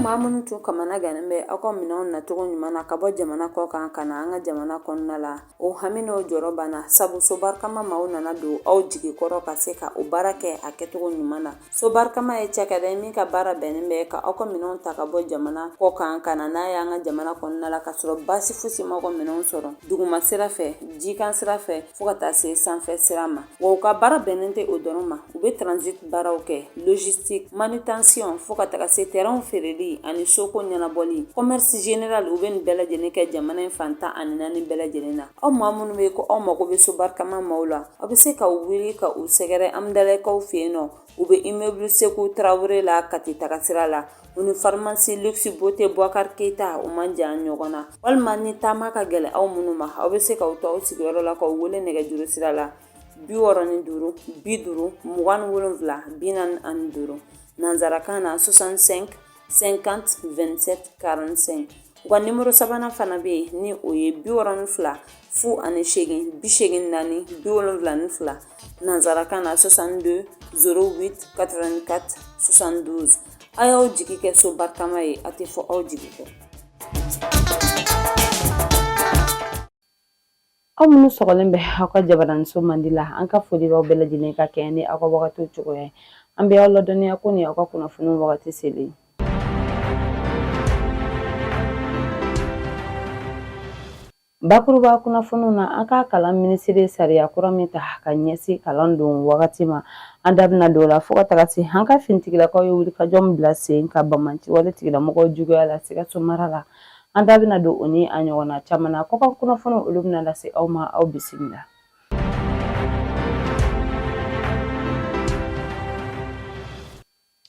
maa minnu tun kamana ganin bɛ aw ka minɛnw nacogo ɲuman na ka bɔ jamana kɔ kan ka na an ka jamana kɔnɔna la o hami n'o jɔrɔ banna sabu so barikama maaw nana don aw jigi kɔrɔ ka se ka o baara kɛ a kɛcogo ɲuman na so barikama ye cakɛda ye min ka baara bɛnnen bɛ ka aw ka minɛnw ta ka bɔ jamana kɔ kan ka na n'a ye an ka jamana kɔnɔna la ka sɔrɔ baasi fosi ma aw ka minɛnw sɔrɔ duguma sira fɛ jikan sira fɛ fo ka taa se sanfɛ sira ma wa u ka baara bɛnnen tɛ o dɔrɔn ma u bɛ transit baaraw kɛ logistique manutention fo ka taga se terrain feereli ani soko ɲɛnabɔli commerce général u bɛ nin bɛɛ lajɛlen kɛ jamana in fantan ani naani bɛɛ lajɛlen na aw maa minnu bɛ ko aw mago bɛ so barikama maaw la aw bɛ se ka wuli ka u sɛgɛrɛ Amdalaikaw fɛ yen nɔ u bɛ immeuble Seku Tarawele la Kati taga sira la u ni pharmacie luxe beauté Bouakar Keita u man jan ɲɔgɔn na walima ni taama ka gɛlɛn aw minnu ma aw bɛ se ka u to aw sigiyɔrɔ la ka u wele nɛgɛjuru sira la 65 50 27 45 nanzarakan na 65 50 27 45 u ka nimero sabanan fana bɛ yen ni o ye 62 08 84 72 nanzarakan na 62 08 84 72 a y'aw jigi kɛ so barikama ye a tɛ fɔ aw jigi kɔ. aw minnu sɔgɔlen bɛ aw ka jabaraninso mandi la an ka foli b'aw bɛɛ lajɛlen ka kɛɲɛ ni aw ka wagatiw cogoya ye an bɛ aw ladɔnniya ko ni aw ka kunnafoniw wagati selen. bakuruba kunnafoniw na an ka kalan minisiri sariya kura min ta ka ɲɛsin kalan don wagati ma an da bɛna don o la fo ka taga se an ka finitigilakaw ye wulikajɔ min bila sen ka Bamanci wale tigilamɔgɔw juguya la Sikaso mara la an da bɛna don o ni a ɲɔgɔnna caman na kɔ ka kunnafoniw olu bɛna lase aw ma aw bisimila.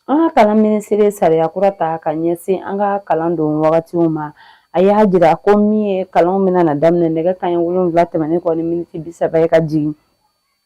an ka kalan minisiri sariya kura ta ka ɲɛsin an ka kalan don wagatiw ma a y'a jira ko min ye kalanw bɛna na daminɛ nɛgɛ kanɲɛ 7 tɛmɛnen kɔ ni miniti 30 ye ka jigin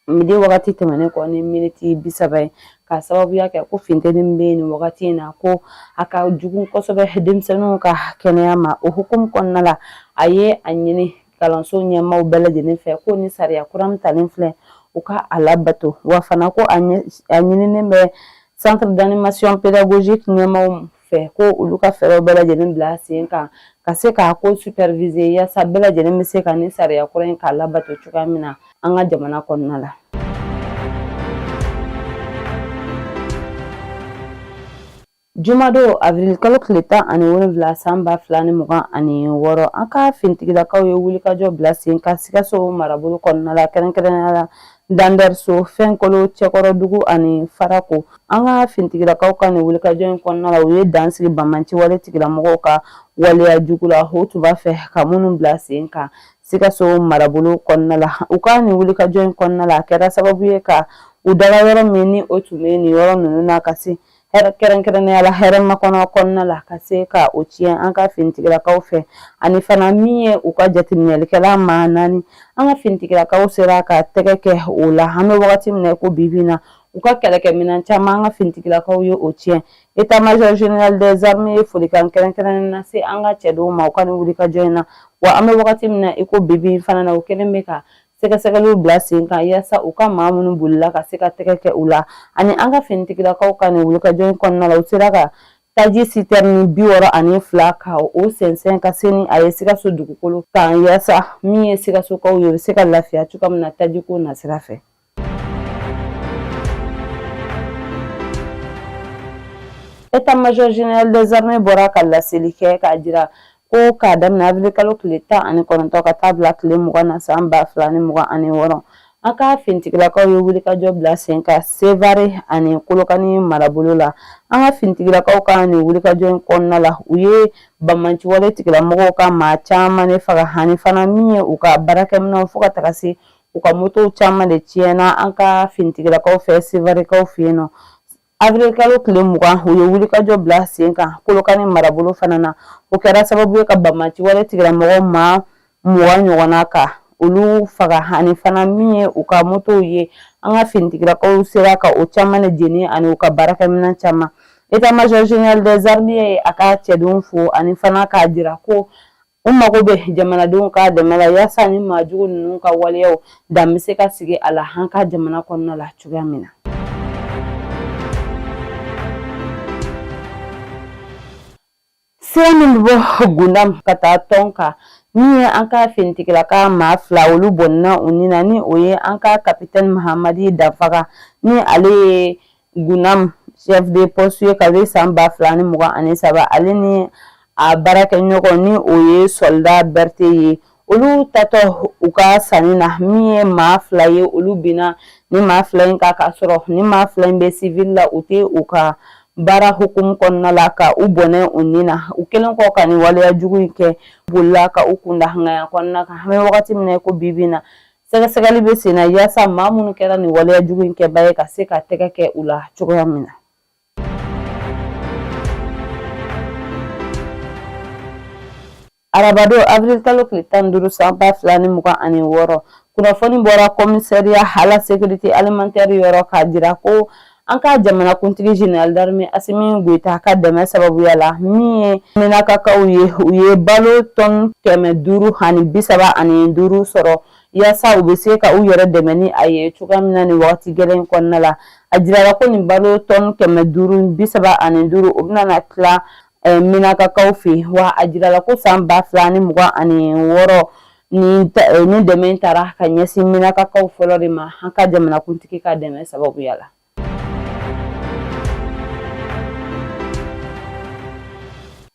midi wagati tɛmɛnen kɔ ni miniti 30 ye ka sababuya kɛ ko funteni bɛ nin wagati in na ko a ka jugu kosɛbɛ denmisɛnninw ka kɛnɛya ma o hukumu kɔnɔna la a ye a ɲini kalanso ɲɛmaaw bɛɛ lajɛlen fɛ ko ni sariya kura min talen filɛ u ka a labato wa fana ko a ɲininen bɛ centre d'animation pédagogique ɲɛmaaw fɛ ko olu ka fɛɛrɛw bɛɛ lajɛlen bila sen kan ka se k'a ko superviser yaasa bɛɛ lajɛlen bɛ se ka ni sariya kura in k'a labato cogoya min na an ka jamana kɔnɔna la. Jumadon avril kalo tile 17 san 2026 an ka finitigilakaw ye wulikajɔ bila sen ka Sikaso marabolo kɔnɔna la kɛrɛnkɛrɛnnenya la Dandɛriso Fɛnkolo Cɛkɔrɔdugu ani Farako an ka finitigilakaw ka nin wulikajɔ in kɔnɔna la u ye dan sigi Bamanci wale tigilamɔgɔw ka waleya jugu la o tun b'a fɛ ka minnu bila sen kan Sikaso marabolo kɔnɔna la u ka nin wulikajɔ in kɔnɔna la a kɛra sababu ye ka u daga yɔrɔ min ni o tun bɛ nin yɔrɔ ninnu na ka se kɛrɛnkɛrɛnnenya la hɛrɛmakɔnɔ kɔnɔna la ka se ka o tiɲɛ an ka finitigilakaw fɛ ani fana min ye u ka jateminɛlikɛla maa 4 an ka finitigilakaw sera ka tɛgɛ kɛ o la an bɛ wagati min na ko bibi na u ka kɛlɛkɛminɛn caman an ka finitigilakaw ye o tiɲɛ état-major général des armées ye folikan kɛrɛnkɛrɛnnen na se an ka cɛdenw ma u ka nin wulikajɔ in na wa an bɛ wagati min na ko bibi fana na u kɛlen bɛ ka sɛgɛsɛgɛliw bila sen kan yaasa u ka maa minnu bolila ka se ka tɛgɛ kɛ u la ani an ka finitigilakaw ka nin wulikajɔ in kɔnɔna la u sera ka taji citerne 62 ka o sɛnsɛn ka se ni a ye Sikaso dugukolo kan yaasa min ye Sikasokaw ye u bɛ se ka lafiya cogoya min na tajiko nasira fɛ. état-major général des armées bɔra ka laseli kɛ k'a jira ko k'a daminɛ avril kalo tile 19 ka taa bila tile 20 na san 2026 an ka finitigilakaw ye wulikajɔ bila sen ka Sevare ani Kolokani marabolo la an ka finitigilakaw ka nin wulikajɔ in kɔnɔna la u ye Bamanci wale tigilamɔgɔw ka maa caman de faga hani fana min ye u ka baarakɛminɛnw fo ka taga se u ka motow caman de tiɲɛna an ka finitigilakaw fɛ Sevarekaw fɛ yen nɔ avril kalo tile 20 u ye wulikajɔ bila sen kan Kolokani marabolo fana na o kɛra sababu ye ka Bamanci wale tigilamɔgɔw maa 20 ɲɔgɔnna ka olu faga ani fana min ye u ka motow ye an ka finitigilakaw sera ka o caman de jeni ani u ka baarakɛminɛn caman état-major général des armées ye a ka cɛdenw fo ani fana k'a jira ko u mago bɛ jamanadenw ka dɛmɛ la yaasa ni maajugu ninnu ka waleyaw dan bɛ se ka sigi a la an ka jamana kɔnɔna la cogoya min na. sira min bɛ bɔ gundam ka taa tɔn kan min ye an ka finitigilaka maa 2 olu bɔnna u ni na ni o ye an ka capitaine Mahamadi Dafaga ni ale ye gundam chef de poste ye ka bɛ san 2023 ale ni a baarakɛɲɔgɔn ni o ye soldat Berté ye olu tatɔ u ka sanni na min ye maa 2 ye olu bina ni maa 2 in ka sɔrɔ ni maa 2 in bɛ civil la u tɛ u ka baara hukumu kɔnɔna la ka u bɔnɛ u ni na u kelen kɔ ka ni waleya jugu in kɛ bolila ka u kunda hangaya kɔnɔna kan an bɛ wagati min na ko bibi na sɛgɛsɛgɛli bɛ sen na yaasa maa minnu kɛra ni waleya jugu in kɛba ye ka se ka tɛgɛ kɛ u la cogoya min na. Arabado avril kalo tile 15 san 2026 kunnafoni bɔra komisariya hala sécurité alimentaire yɔrɔ k'a jira ko an ka jamanakuntigi général d'armée Asimi Goita ka dɛmɛ sababuya la min ye minakakaw ye u ye balo tɔn 575 sɔrɔ yaasa u bɛ se ka u yɛrɛ dɛmɛ ni a ye cogoya min na ni wagati gɛlɛn kɔnɔna la a jirala ko nin balo tɔn 575 o bɛna na tila minakakaw fɛ wa a jirala ko san 2026 ni dɛmɛ in taara ka ɲɛsin minakakaw fɔlɔ de ma an ka jamanakuntigi ka dɛmɛ sababuya la.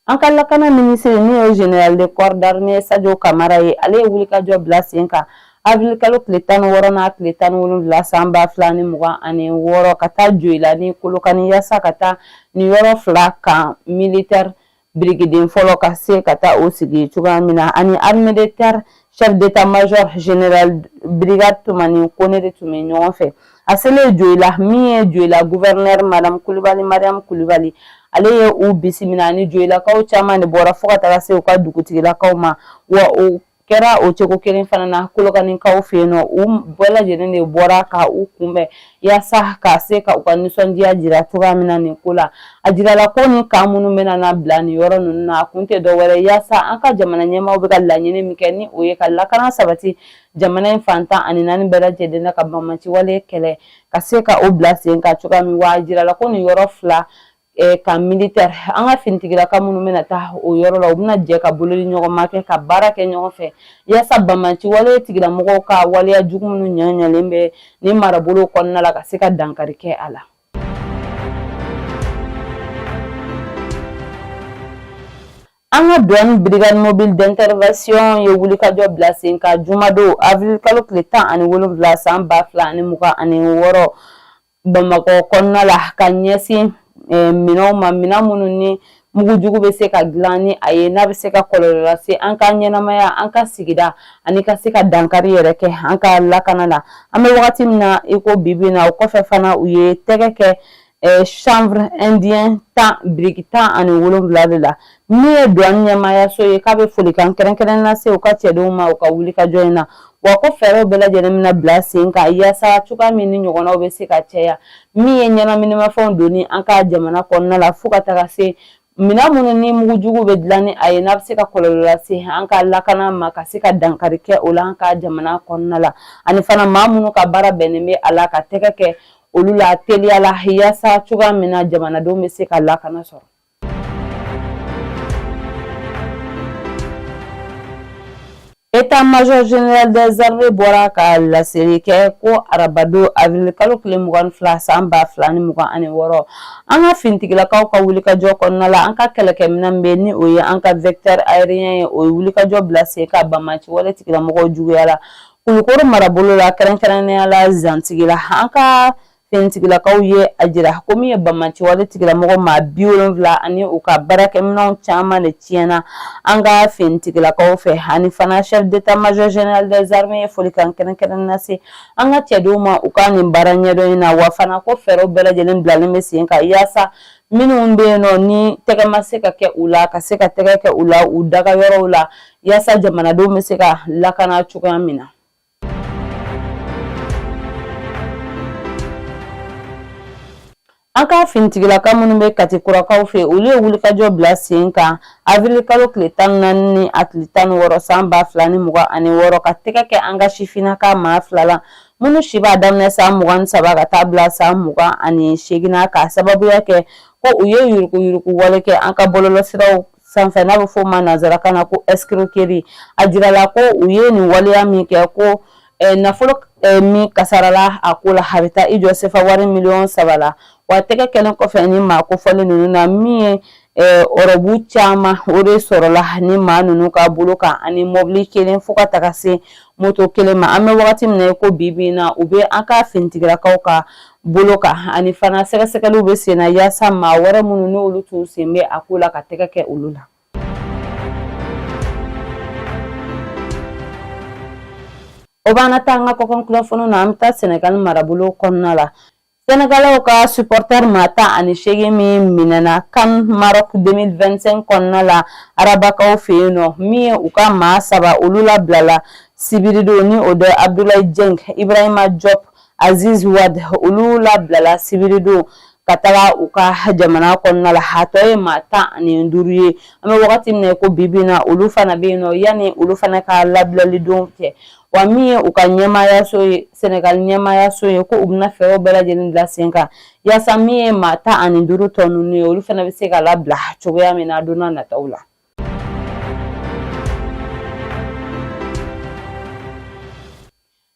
An ka lakana minisiri ni ye général de corps d'armée Sadio Kamara ye ale ye wulikajɔ bila sen kan avril kalo tile 16 n'a tile 17 san 2026 ka taa Joyila ni Kolokani yaasa ka taa ni yɔrɔ 2 kan militaire brigade fɔlɔ ka se ka taa o sigi cogoya min na ani armée de terre chef d'état-major général brigade Tumani Kone de tun bɛ ɲɔgɔn fɛ a selen Joyila min ye Joyila gouverneur Madame Kulibali Mariam Kulibali ale ye u bisimila ni Joyilakaw caman de bɔra fo ka taga se u ka dugutigilakaw ma wa o kɛra o cogo kelen fana na Kolokanikaw fɛ yen nɔ u bɛɛ lajɛlen de bɔra ka u kunbɛn yaasa ka se ka u ka nisɔndiya jira cogoya min na nin ko la a jirala ko ni kan minnu bɛna na bila nin yɔrɔ ninnu na a kun tɛ dɔwɛrɛ yaasa an ka jamana ɲɛmaaw bɛ ka laɲini min kɛ ni o ye ka lakana sabati jamana in fantan ani 4 bɛɛ lajɛlen na ka banbanci wale kɛlɛ ka se ka o bila sen ka cogoya min wa a jirala ko nin yɔrɔ 2 ka militaire an ka finitigilaka minnu bɛna taa o yɔrɔ la u bɛna jɛ ka bololi ɲɔgɔn ma kɛ ka baara kɛ ɲɔgɔn fɛ yaasa banbanci wale tigilamɔgɔw ka waleya jugu minnu ɲaɲalen bɛ ni marabolo kɔnɔna la ka se ka dankari kɛ a la. An ka douane brigade mobile d'intervention ye wulikajɔ bila sen kan jumadon avril kalo tile 17 san 2026 Bamakɔ kɔnɔna la ka ɲɛsin minɛnw ma minɛn minnu ni mugujugu bɛ se ka dilan ni a ye n'a bɛ se ka kɔlɔlɔ lase an ka ɲɛnamaya an ka sigida ani ka se ka dankari yɛrɛ kɛ an ka lakana la an bɛ wagati min na i ko bibi na o kɔfɛ fana u ye tɛgɛ kɛ chanvre indien 10 biriki 17 de la min ye douane ɲɛmaayaso ye k'a bɛ folikan kɛrɛnkɛrɛnnen lase u ka cɛdenw ma u ka wulikajɔ in na wa ko fɛɛrɛw bɛɛ lajɛlen bɛna bila sen kan yaasa cogoya min ni ɲɔgɔnnaw bɛ se ka caya min ye ɲɛnaminimafɛnw donni an ka jamana kɔnɔna la fo ka taga se minɛn minnu ni mugujugu bɛ dilan ni a ye n'a bɛ se ka kɔlɔlɔ lase an ka lakana ma ka se ka dankari kɛ o la an ka jamana kɔnɔna la ani fana maa minnu ka baara bɛnnen bɛ a la ka tɛgɛ kɛ olu la teliya la yaasa cogoya min na jamanadenw bɛ se ka lakana sɔrɔ. État-major général des armées bɔra ka laseli kɛ ko arabado avril kalo tile 22 san 2026 an ka finitigilakaw ka wulikajɔ kɔnɔna la an ka kɛlɛkɛminɛn bɛ ni o ye an ka vecteur aérien ye o ye wulikajɔ bila sen ka banbanci wale tigilamɔgɔw juguya la Kulukoro marabolo la kɛrɛnkɛrɛnnenya la Zantigi la an ka finitigilakaw ye a jira ko min ye banbanci wale tigilamɔgɔ maa 70 ani u ka baarakɛminɛnw caman de tiɲɛna an ka finitigilakaw fɛ ani fana chef d'état-major général des armées ye folikan kɛrɛnkɛrɛnnen lase an ka cɛdenw ma u ka nin baara ɲɛdɔn in na wa fana ko fɛɛrɛw bɛɛ lajɛlen bilalen bɛ sen kan yaasa minnu bɛ yen nɔ ni tɛgɛ ma se ka kɛ u la ka se ka tɛgɛ kɛ u la u daga yɔrɔw la yaasa jamanadenw bɛ se ka lakana cogoya min na. An ka finitigilaka minnu bɛ Katikurakaw fɛ olu ye wulikajɔ bila sen kan avril kalo tile 14 ni a tile 16 san 2026 ka tɛgɛ kɛ an ka sifinnaka maa 2 la minnu si b'a daminɛ san 23 ka taa bila san 28 ka sababuya kɛ ko u ye yuruguyurugu wale kɛ an ka bɔlɔlɔsiraw sanfɛ n'a bɛ fɔ o ma nanzarakan na ko escroquerie a jirala ko u ye nin waleya min kɛ ko nafolo min kasarala a ko la a bɛ taa i jɔ sefa wari miliyɔn 3 la wa tɛgɛ kɛlen kɔfɛ ni maa kofɔlen ninnu na min ye ɔrɔbu caman o de sɔrɔla ni maa ninnu ka bolo kan ani mɔbili kelen fo ka taga se moto kelen ma an bɛ wagati min na ko bi na u bɛ an ka finitigilakaw ka bolo kan ani fana sɛgɛsɛgɛliw bɛ sen na yaasa maa wɛrɛ minnu n'olu t'u sen bɛ a ko la ka tɛgɛ kɛ olu la. O b'an ta an ka kɔkan kunnafoniw na an bɛ taa Senegal marabolo kɔnɔna la. Sénégalais ka supporter maa 18 min minɛna CAN Maroc 2025 kɔnɔna la arabakaw fɛ yen nɔ min ye u ka maa 3 olu labilala sibirido ni o de Abdoulaye Dieng, Ibrahima Diop, Aziz Wade olu labilala sibirido ka taga u ka jamana kɔnɔna la a tɔ ye maa 15 ye an bɛ wagati min na ko bi na olu fana bɛ yen nɔ yanni olu fana ka labilali don cɛ wa min ye u ka ɲɛmaayaso ye Senegal ɲɛmaayaso ye ko u bɛna fɛɛrɛw bɛɛ lajɛlen bila sen kan yaasa min ye maa 15 tɔ ninnu ye olu fana bɛ se ka labila cogoya min na don n'a nataw la.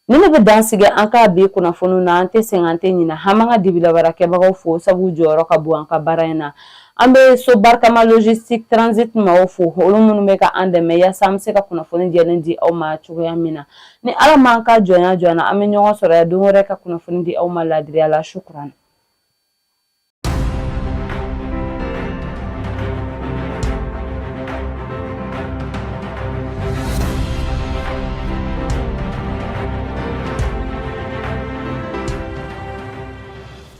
Ni ne bɛ dansigi an ka bi kunnafoniw na an tɛ sɛgɛn an tɛ ɲinɛ an b'an ka dibilabarakɛbagaw fo sabu jɔyɔrɔ ka bon an ka baara in na an bɛ so barikama logistique transit maaw fo olu minnu bɛ ka an dɛmɛ yaasa an bɛ se ka kunnafoni jɛlen di aw ma cogoya min na ni ala m'an ka jɔnya an bɛ ɲɔgɔn sɔrɔ yan don wɛrɛ ka kunnafoni di aw ma ladiriya la shukran.